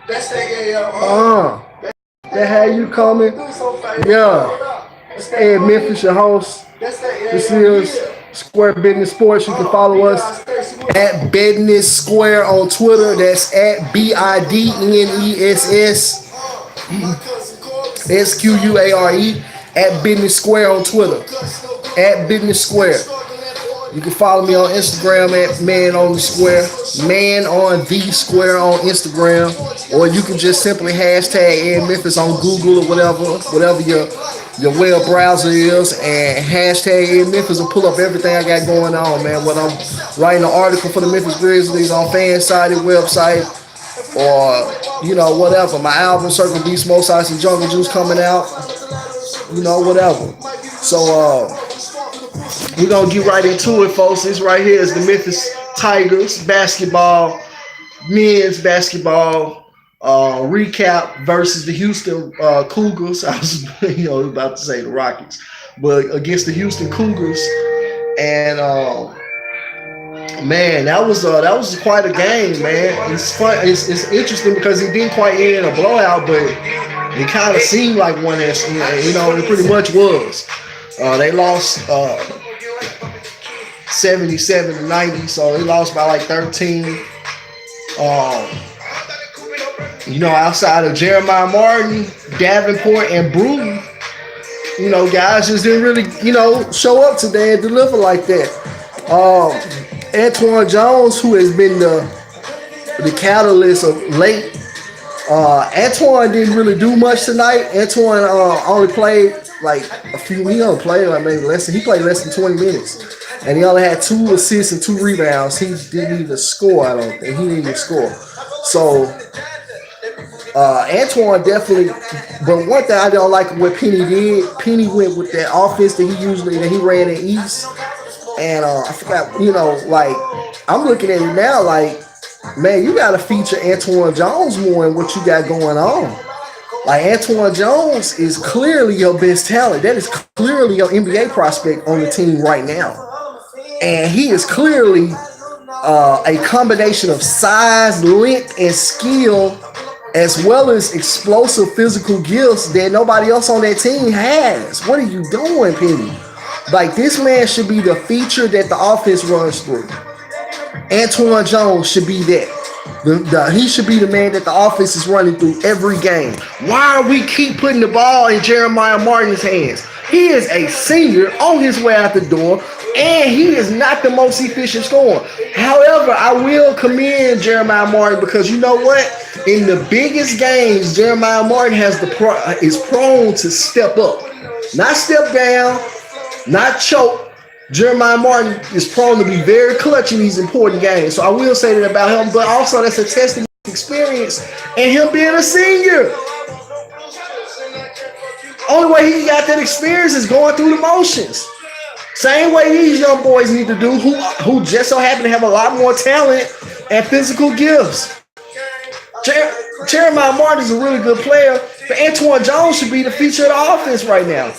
That had you coming. Yeah. Hey, Memphis, your host. This is Square Business Sports. You can follow us at Business Square on Twitter. That's at BIDNESSSQUARE at Business Square on Twitter. At Business Square. You can follow me on Instagram at Man on the Square, Man on the Square on Instagram, or you can just simply hashtag Ed Memphis on Google or whatever your web browser is, and hashtag Ed Memphis will pull up everything I got going on, man. Whether I'm writing an article for the Memphis Grizzlies on fan sided website, or whatever. My album Circle B Smoke Size and Jungle Juice coming out, whatever. So we're gonna get right into it, folks. This right here is the Memphis Tigers basketball, men's basketball recap versus the Houston Cougars. I was, about to say the Rockets, but against the Houston Cougars, and man, that was quite a game, man. It's fun. It's interesting because it didn't quite end in a blowout, but it kind of seemed like one. It pretty much was. They lost 77-90, so they lost by like 13. Outside of Jeremiah Martin, Davenport, and Bruton, guys just didn't really, show up today and deliver like that. Antoine Jones, who has been the catalyst of late, Antoine didn't really do much tonight. Antoine only played like a few. He only played like maybe less. He played less than 20 minutes, and he only had 2 assists and 2 rebounds. He didn't even score. I don't think he didn't even score. So Antoine definitely. But one thing I don't like what Penny did. Penny went with that offense that he ran in East, and I forgot. Like I'm looking at it now, like man, you got to feature Antoine Jones more in what you got going on. Like Antoine Jones is clearly your best talent. That is clearly your NBA prospect on the team right now. And he is clearly a combination of size, length, and skill, as well as explosive physical gifts that nobody else on that team has. What are you doing, Penny? Like this man should be the feature that the offense runs through. Antoine Jones should be that. He should be the man that the offense is running through every game. Why are we keep putting the ball in Jeremiah Martin's hands? He is a senior on his way out the door, and he is not the most efficient scorer. However, I will commend Jeremiah Martin because you know what? In the biggest games, Jeremiah Martin is prone to step up, not step down, not choke. Jeremiah Martin is prone to be very clutch in these important games. So I will say that about him, but also that's a testament to experience and him being a senior. Only way he got that experience is going through the motions. Same way these young boys need to do, who just so happen to have a lot more talent and physical gifts. Jeremiah Martin is a really good player, but Antoine Jones should be the feature of the offense right now.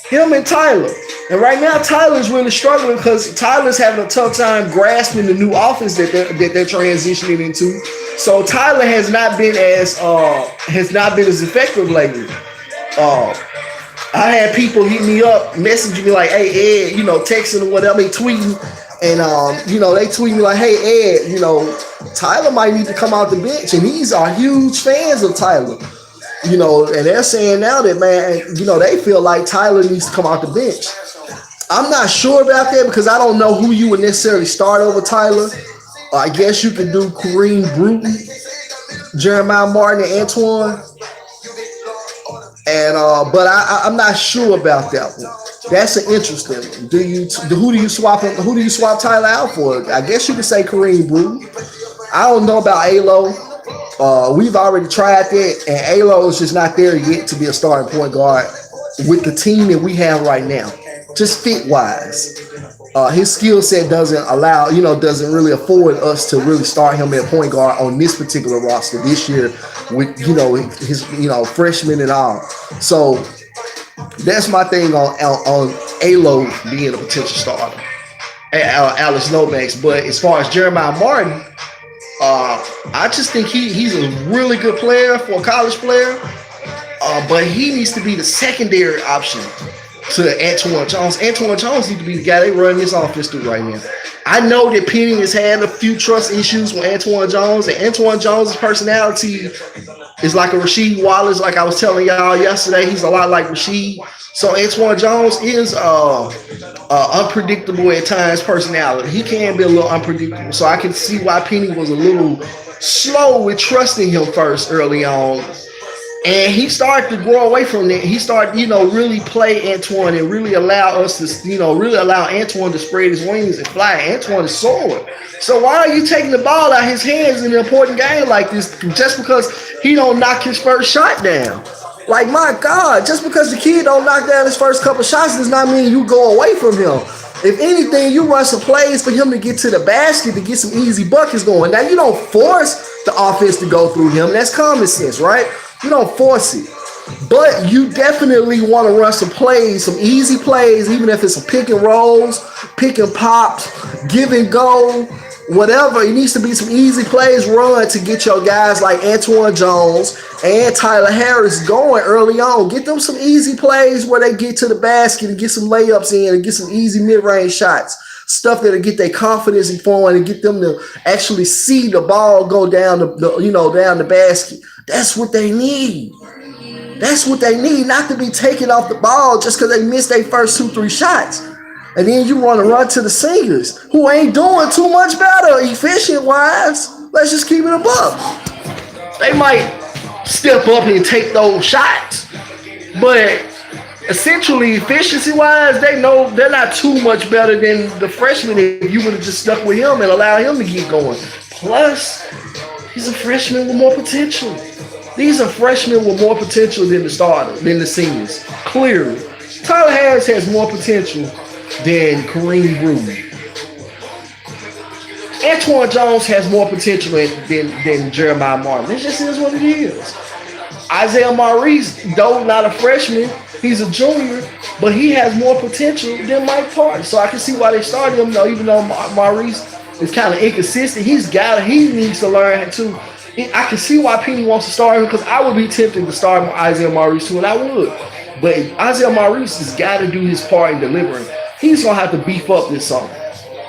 Him and Tyler. And right now, Tyler's really struggling because Tyler's having a tough time grasping the new offense that they're transitioning into. So Tyler has not been as effective lately. I had people hit me up, messaging me like, "Hey Ed," texting or whatever, tweeting, and they tweet me like, "Hey Ed, Tyler might need to come out the bench," and these are huge fans of Tyler. And they're saying now that, man, they feel like Tyler needs to come out the bench. I'm not sure about that because I don't know who you would necessarily start over Tyler. I guess you could do Kareem Bruton, Jeremiah Martin, and Antoine. And but I'm not sure about that one. That's an interesting one. Who do you swap Tyler out for? I guess you could say Kareem Bruton. I don't know about Alo. We've already tried that, and Alo is just not there yet to be a starting point guard with the team that we have right now. Just fit wise, his skill set doesn't really afford us to really start him at point guard on this particular roster this year with his freshmen and all. So that's my thing on Alo being a potential starter. Alex Lomax, but as far as Jeremiah Martin, I just think he's a really good player for a college player. But he needs to be the secondary option to Antoine Jones. Antoine Jones needs to be the guy they run this offense through right now. I know that Penny has had a few trust issues with Antoine Jones, and Antoine Jones' personality is like a Rasheed Wallace. Like I was telling y'all yesterday, he's a lot like Rasheed. So Antoine Jones is unpredictable at times personality. He can be a little unpredictable. So I can see why Penny was a little slow with trusting him first early on. And he started to grow away from that. He started, really play Antoine and really allow us to, really allow Antoine to spread his wings and fly. Antoine is soaring. So why are you taking the ball out of his hands in an important game like this just because he don't knock his first shot down? Like, my God, just because the kid don't knock down his first couple shots does not mean you go away from him. If anything, you run some plays for him to get to the basket to get some easy buckets going. Now, you don't force the offense to go through him. That's common sense, right? You don't force it. But you definitely want to run some plays, some easy plays, even if it's a pick and rolls, pick and pops, give and go, whatever. It needs to be some easy plays run to get your guys like Antoine Jones and Tyler Harris going early on. Get them some easy plays where they get to the basket and get some layups in and get some easy mid-range shots. Stuff that'll get their confidence and forward and get them to actually see the ball go down down the basket. That's what they need. That's what they need, not to be taken off the ball just because they missed their first 2-3 shots. And then you want to run to the singers who ain't doing too much better efficient-wise. Let's just keep it above. They might step up and take those shots, but essentially, efficiency-wise, they know they're not too much better than the freshman if you would have just stuck with him and allowed him to get going. Plus, he's a freshman with more potential. These are freshmen with more potential than the starters, than the seniors. Clearly. Tyler Harris has more potential than Kareem Brewer. Antoine Jones has more potential than Jeremiah Martin. It just is what it is. Isaiah Maurice, though not a freshman, he's a junior, but he has more potential than Mike Parton. So I can see why they started him, though, even though Maurice is kind of inconsistent. He needs to learn too. I can see why Penny wants to start him because I would be tempted to start Isaiah Maurice too, and I would. But Isaiah Maurice has got to do his part in delivering. He's going to have to beef up this summer.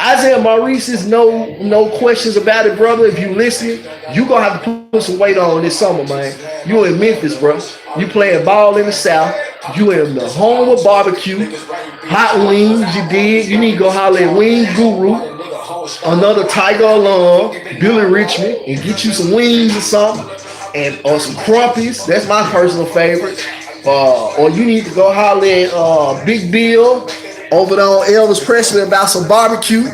Isaiah Maurice is no questions about it, brother. If you listen, you're going to have to put some weight on this summer, man. You in Memphis, bro. You playing ball in the South. You in the home of barbecue. Hot wings, you did. You need to go holler at Wing Guru, another Tiger alum, Billy Richmond, and get you some wings or something, or some crumpies. That's my personal favorite. Or you need to go holler at Big Bill over there on Elvis Presley about some barbecue.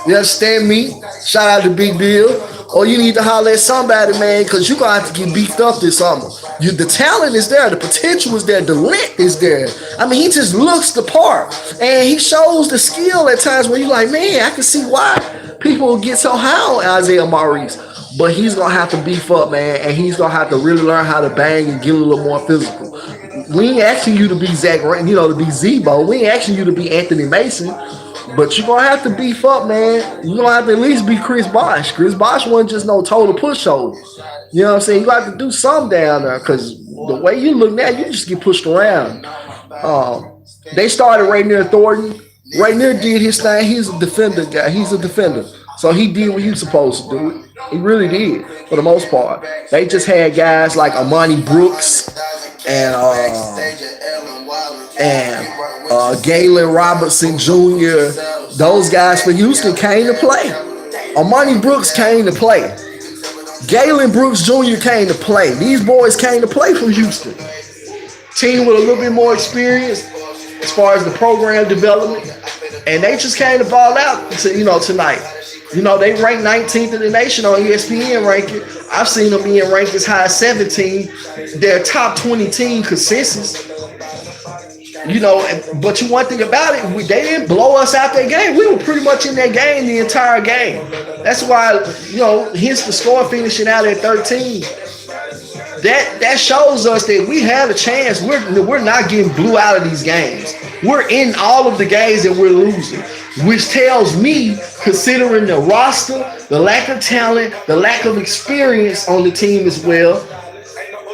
You understand me? Shout out to Big Bill. Or you need to holler at somebody, man, because you're going to have to get beefed up this summer. The talent is there. The potential is there. The length is there. I mean, he just looks the part. And he shows the skill at times where you're like, man, I can see why people get so high on Isaiah Maurice. But he's going to have to beef up, man, and he's going to have to really learn how to bang and get a little more physical. We ain't asking you to be Zach, to be Zebo. We ain't asking you to be Anthony Mason. But you're going to have to beef up, man. You're going to have to at least be Chris Bosh. Chris Bosh wasn't just no total pushover. You know what I'm saying? You got to do something down there because the way you look now, you just get pushed around. They started Rainier Thornton. Rainier did his thing. He's a defender guy. He's a defender. So he did what he was supposed to do. He really did, for the most part. They just had guys like Amani Brooks and Galen Robertson Jr. Those guys for Houston came to play. Amani Brooks came to play. Galen Brooks Jr. came to play. These boys came to play from Houston. Team with a little bit more experience as far as the program development. And they just came to ball out tonight. They ranked 19th in the nation on ESPN ranking. I've seen them being ranked as high as 17. Their top 20 team consensus. But one thing about it, they didn't blow us out that game. We were pretty much in that game the entire game. That's why, hence the score finishing out at 13. That shows us that we have a chance. We're not getting blew out of these games. We're in all of the games that we're losing. which tells me, considering the roster, the lack of talent, the lack of experience on the team as well,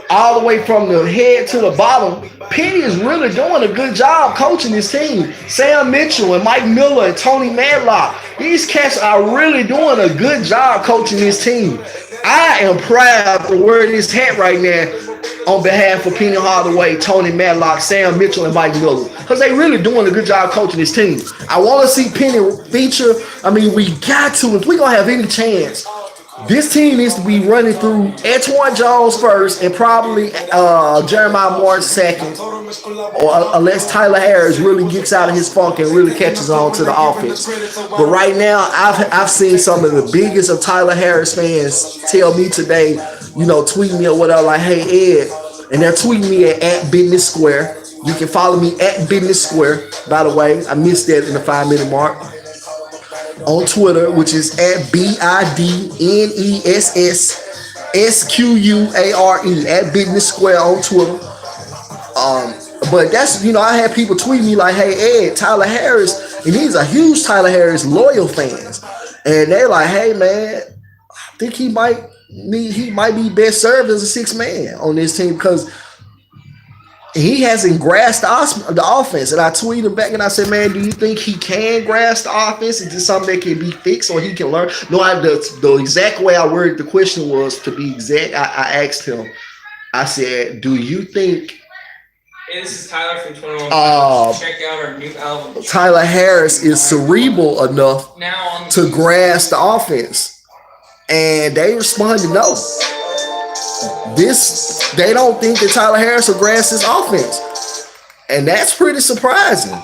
all the way from the head to the bottom, Penny is really doing a good job coaching this team. Sam Mitchell and Mike Miller and Tony Madlock, these cats are really doing a good job coaching this team. I am proud to wear this hat right now on behalf of Penny Hardaway, Tony Madlock, Sam Mitchell, and Mike Miller, because they really doing a good job coaching this team. I want to see Penny feature. I mean, we got to. If we going to have any chance, this team needs to be running through Antoine Jones first and probably Jeremiah Martin second, or unless Tyler Harris really gets out of his funk and really catches on to the offense. But right now, I've seen some of the biggest of Tyler Harris fans tell me today, tweet me or whatever, like, hey, Ed, and they're tweeting me at Business Square. You can follow me at Business Square, by the way. I missed that in the 5-minute mark. On Twitter, which is at BIDNESSSQUARE, at Business Square on Twitter. But that's, I had people tweet me like, hey, Ed, Tyler Harris, and these are huge Tyler Harris loyal fans. And they're like, hey, man, I think he might be best served as a sixth man on this team because he hasn't grasped the offense. And I tweeted back and I said, man, do you think he can grasp the offense? Is this something that can be fixed or he can learn? No, the exact way I worded the question was, to be exact, I asked him, I said, do you think... Hey, this is Tyler from 21. Check out our new album. Tyler Harris is cerebral enough to grasp the offense. And they responded no. They don't think that Tyler Harris will grasp this offense. And that's pretty surprising.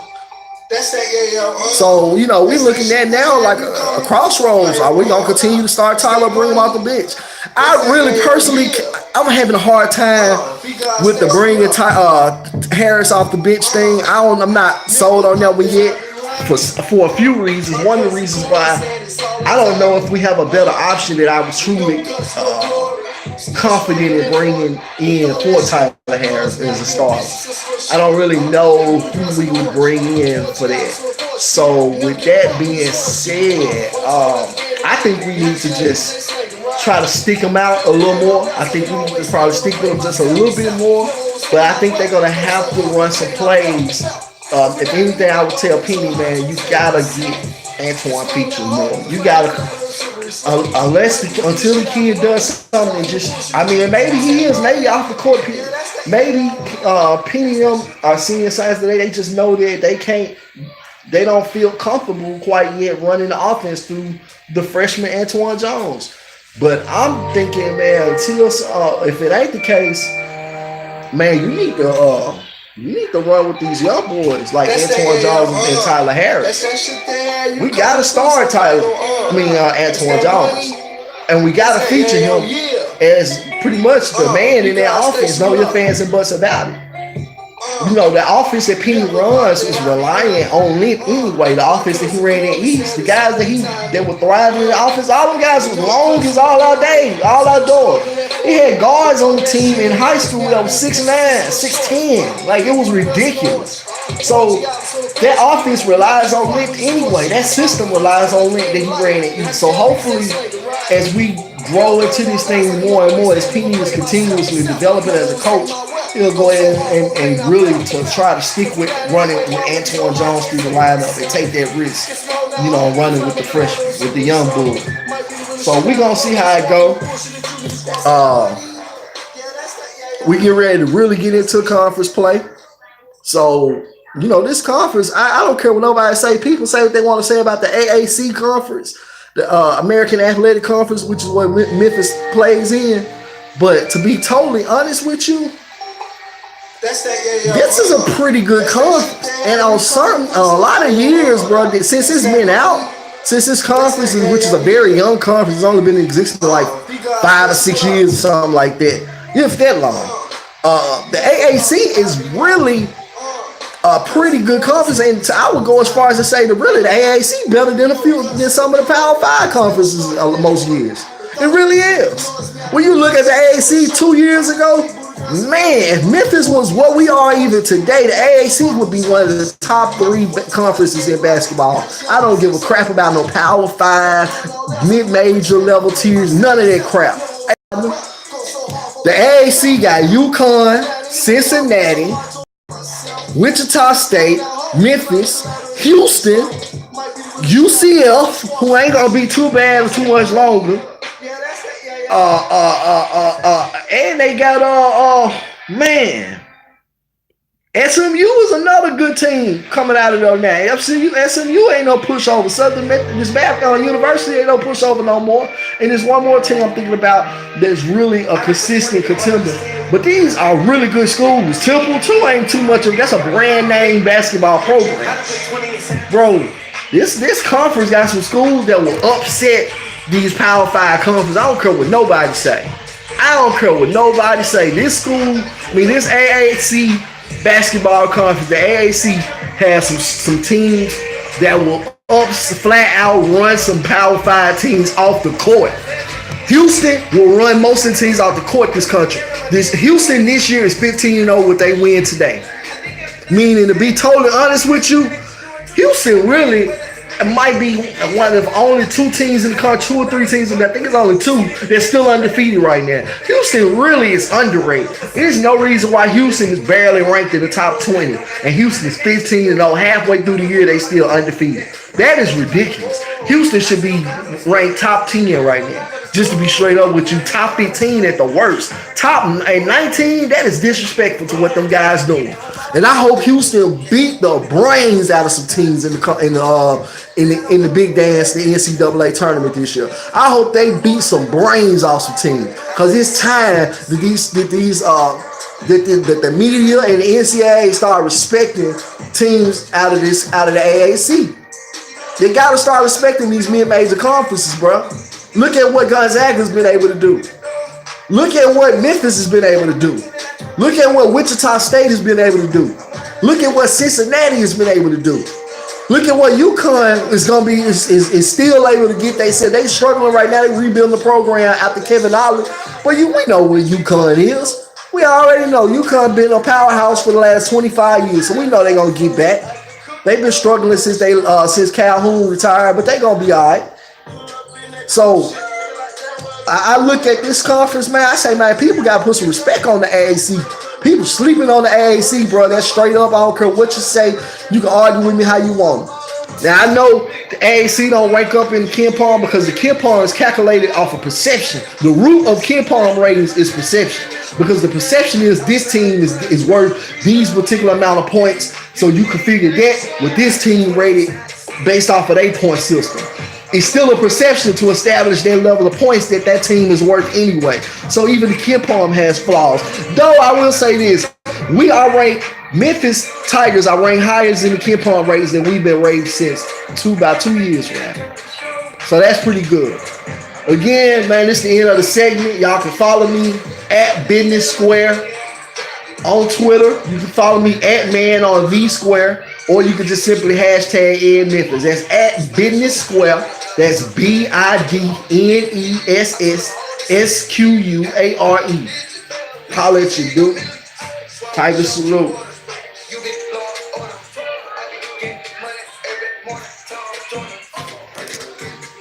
So, we looking at now like a crossroads. Are we going to continue to start Tyler, bring him off the bench? I really personally, I'm having a hard time with the bringing Harris off the bench thing. I'm not sold on that one yet for a few reasons. One of the reasons why I don't know if we have a better option that I was truly confident in bringing in for Tyler Harris as a starter. I don't really know who we would bring in for that. So with that being said, I think we need to just try to stick them out a little more. I think we need to probably stick them just a little bit more. But I think they're going to have to run some plays. If anything, I would tell Penny, man, you got to get Antoine featured more. You got to... until the kid does something, maybe he is, maybe off the court, maybe Penny and them are senior science today. They just know that they don't feel comfortable quite yet running the offense through the freshman Antoine Jones. But I'm thinking, man, until if it ain't the case, man, you need to run with these young boys like Antoine Jones and Tyler Harris. We got to start Antoine Jones. And we got to feature him as pretty much the man in that offense. Know your fans and buts about it. The offense that Penny runs is reliant on length anyway. The offense that he ran in East, the guys that were thriving in the offense, all them guys was long as all our day, all outdoors. He had guards on the team in high school that was 6'9", 6'10". Like, it was ridiculous. So that offense relies on length anyway. That system relies on length that he ran in East. So hopefully, as we grow into this thing more and more, as Penny is continuously developing as a coach, he'll go ahead and really to try to stick with running with Antoine Jones through the lineup and take that risk, running with the freshman, with the young bull. So we're going to see how it go. We get ready to really get into conference play. So, this conference, I don't care what nobody say. People say what they want to say about the AAC conference, the American Athletic Conference, which is what Memphis plays in. But to be totally honest with you, this is a pretty good conference. And on a lot of years, bro, since it's been out, since this conference, which is a very young conference, it's only been in existence for like 5 or 6 years or something like that, if that long. The AAC is really a pretty good conference, and I would go as far as to say that really the AAC better than some of the Power 5 conferences most years. It really is. When you look at the AAC 2 years ago, Man, if Memphis was what we are even today, the AAC would be one of the top three conferences in basketball. I don't give a crap about no Power Five, mid-major level tiers, none of that crap. The AAC got UConn, Cincinnati, Wichita State, Memphis, Houston, UCF, who ain't gonna be too bad or too much longer. And they got man, SMU is another good team coming out of there now. SMU ain't no pushover. Southern Methodist Baptist University ain't no pushover no more. And there's one more team I'm thinking about that's really a consistent contender. But these are really good schools. Temple too ain't too much of that's a brand name basketball program. Bro, this conference got some schools that will upset these Power 5 conferences. I don't care what nobody say. I don't care what nobody say. This AAC basketball conference, the AAC has some teams that will flat out run some Power 5 teams off the court. Houston will run most of the teams off the court this country. Houston this year is 15-0 with they win today. Meaning, to be totally honest with you, Houston really might be one of only two teams in the country, 2 or 3 teams, and I think it's only 2 that's still undefeated right now. Houston really is underrated. There's no reason why Houston is barely ranked in the top 20, and Houston is 15-0. Halfway through the year, they still undefeated. That is ridiculous. Houston should be ranked top 10 right now. Just to be straight up with you, top 15 at the worst. Top 19, that is disrespectful to what them guys doing. And I hope Houston beat the brains out of some teams in the big dance, the NCAA tournament this year. I hope they beat some brains off some teams, because it's time that the media and the NCAA start respecting teams out of the AAC. They got to start respecting these mid-major conferences, bro. Look at what Gonzaga's been able to do. Look at what Memphis has been able to do. Look at what Wichita State has been able to do. Look at what Cincinnati has been able to do. Look at what UConn is still able to get. They said they struggling right now. They rebuilding the program after Kevin Ollie. But we know what UConn is. We already know UConn been a powerhouse for the last 25 years, so we know they're gonna get back. They've been struggling since Calhoun retired, but they're gonna be all right. So I look at this conference, man. I say, man, people got to put some respect on the AAC. People sleeping on the AAC, bro. That's straight up. I don't care what you say. You can argue with me how you want. Now, I know the AAC don't rank up in KenPom because the KenPom is calculated off of perception. The root of KenPom ratings is perception, because the perception is this team is worth these particular amount of points. So you can figure that with this team rated based off of their point system. It's still a perception to establish their level of points that team is worth anyway. So even the KenPom has flaws. Though I will say this, we are ranked, Memphis Tigers are ranked higher in the KenPom ratings than we've been ranked since about 2 years now. So that's pretty good. Again, man, this is the end of the segment. Y'all can follow me at Business Square on Twitter. You can follow me at Man on V Square, or you can just simply hashtag Ed Memphis. That's at Business Square. That's BIDNESSSQUARE. Holla at you, dude. Tiger salute.